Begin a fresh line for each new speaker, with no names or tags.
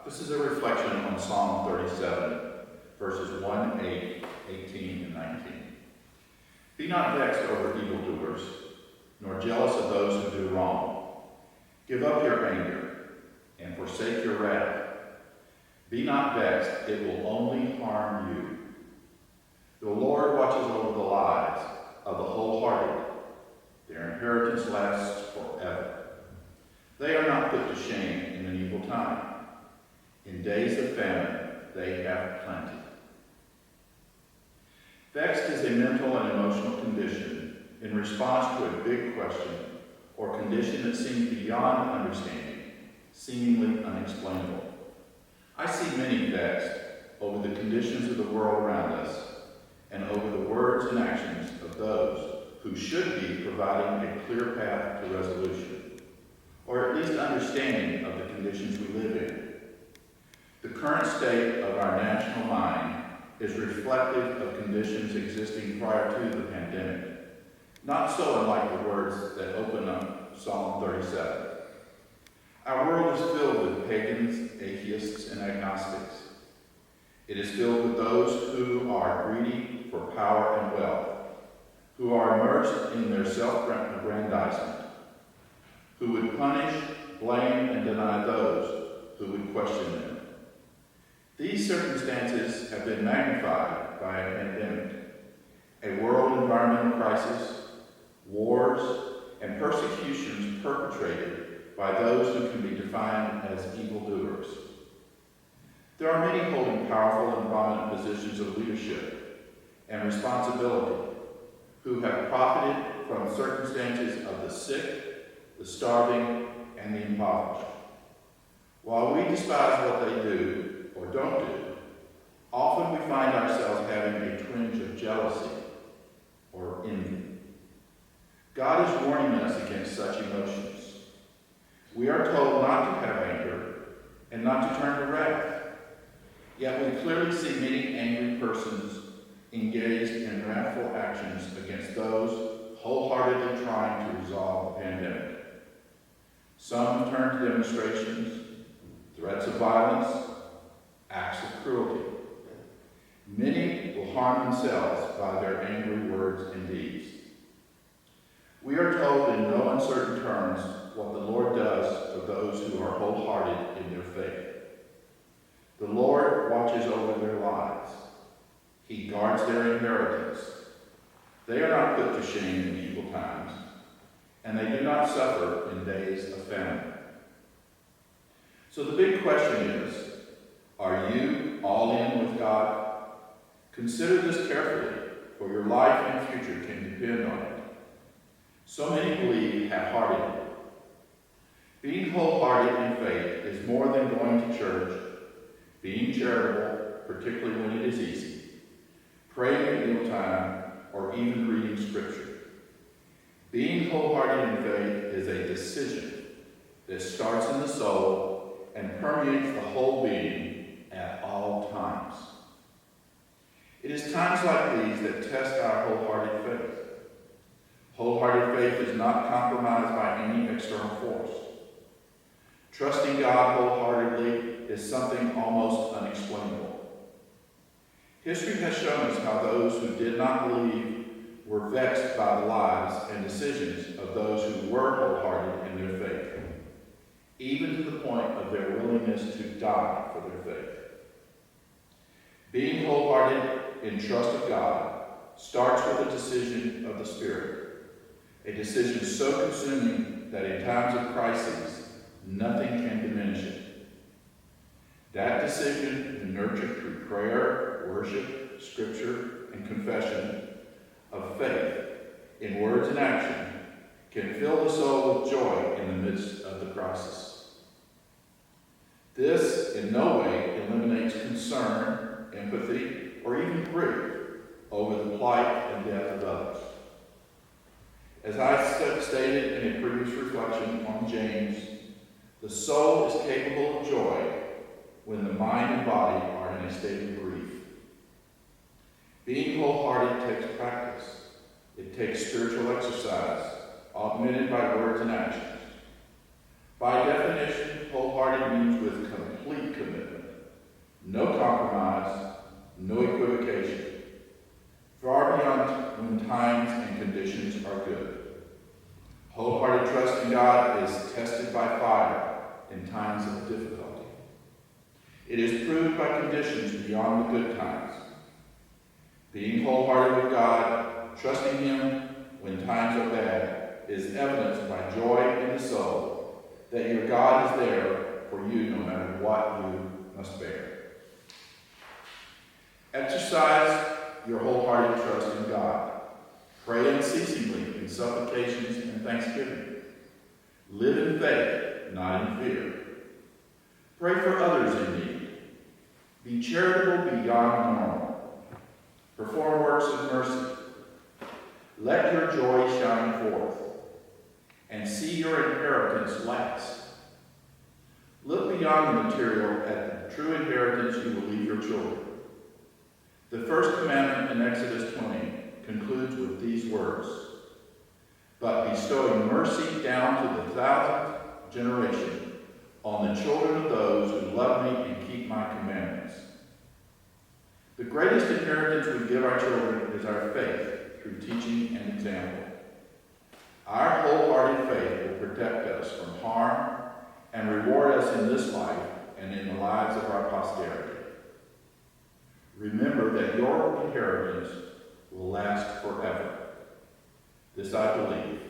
This is a reflection on Psalm 37, verses 1, 8, 18, and 19. Be not vexed over evildoers, nor jealous of those who do wrong. Give up your anger, and forsake your wrath. Be not vexed, it will only harm you. The Lord watches over the lives of the wholehearted. Their inheritance lasts forever. They are not put to shame in an evil time. In days of famine, they have plenty. Vexed is a mental and emotional condition in response to a big question or condition that seems beyond understanding, seemingly unexplainable. I see many vexed over the conditions of the world around us and over the words and actions of those who should be providing a clear path to resolution, or at least understanding of the conditions we live in. The current state of our national mind is reflective of conditions existing prior to the pandemic, not so unlike the words that open up Psalm 37. Our world is filled with pagans, atheists, and agnostics. It is filled with those who are greedy for power and wealth, who are immersed in their self-aggrandizement, who would punish, blame, and deny those who would question them. These circumstances have been magnified by a pandemic, a world environmental crisis, wars, and persecutions perpetrated by those who can be defined as evildoers. There are many holding powerful and prominent positions of leadership and responsibility who have profited from circumstances of the sick, the starving, and the impoverished. While we despise what they do or don't do, often we find ourselves having a twinge of jealousy or envy. God is warning us against such emotions. We are told not to have anger and not to turn to wrath. Yet we clearly see many angry persons engaged in wrathful actions against those wholeheartedly trying to resolve the pandemic. Some turn to demonstrations, threats of violence, acts of cruelty. Many will harm themselves by their angry words and deeds. We are told in no uncertain terms what the Lord does for those who are wholehearted in their faith. The Lord watches over their lives. He guards their inheritance. They are not put to shame in evil times, and they do not suffer in days of famine. So the big question is, are you all in with God? Consider this carefully, for your life and future can depend on it. So many believe half-heartedly. Being wholehearted in faith is more than going to church, being charitable, particularly when it is easy, praying at mealtime, or even reading Scripture. Being wholehearted in faith is a decision that starts in the soul and permeates the whole being at all times. It is times like these that test our wholehearted faith. Wholehearted faith is not compromised by any external force. Trusting God wholeheartedly is something almost unexplainable. History has shown us how those who did not believe were vexed by the lives and decisions of those who were wholehearted in their faith, even to the point of their willingness to die for their faith. Being wholehearted in trust of God starts with a decision of the Spirit, a decision so consuming that in times of crises, nothing can diminish it. That decision, nurtured through prayer, worship, Scripture, and confession of faith in words and action, can fill the soul with joy in the midst of the crisis. This in no way eliminates concern, empathy, or even grief over the plight and death of others. As I stated in a previous reflection on James, the soul is capable of joy when the mind and body are in a state of grief. Being wholehearted takes practice. It takes spiritual exercise, augmented by words and actions. By definition, wholehearted means with complete commitment. no compromise, no equivocation, far beyond when times and conditions are good. Wholehearted trust in God is tested by fire in times of difficulty. It is proved by conditions beyond the good times. Being wholehearted with God, trusting Him when times are bad, is evidenced by joy in the soul that your God is there for you no matter what you must bear. Exercise your wholehearted trust in God. Pray unceasingly in supplications and thanksgiving. Live in faith, not in fear. Pray for others in need. Be charitable beyond normal. Perform works of mercy. Let your joy shine forth, and see your inheritance last. Look beyond the material at the true inheritance you will leave your children. The first commandment in Exodus 20 concludes with these words, "But bestowing mercy down to the 1,000th generation on the children of those who love me and keep my commandments." The greatest inheritance we give our children is our faith through teaching and example. Our wholehearted faith will protect us from harm and reward us in this life and in the lives of our posterity. Remember that your inheritance will last forever. This I believe.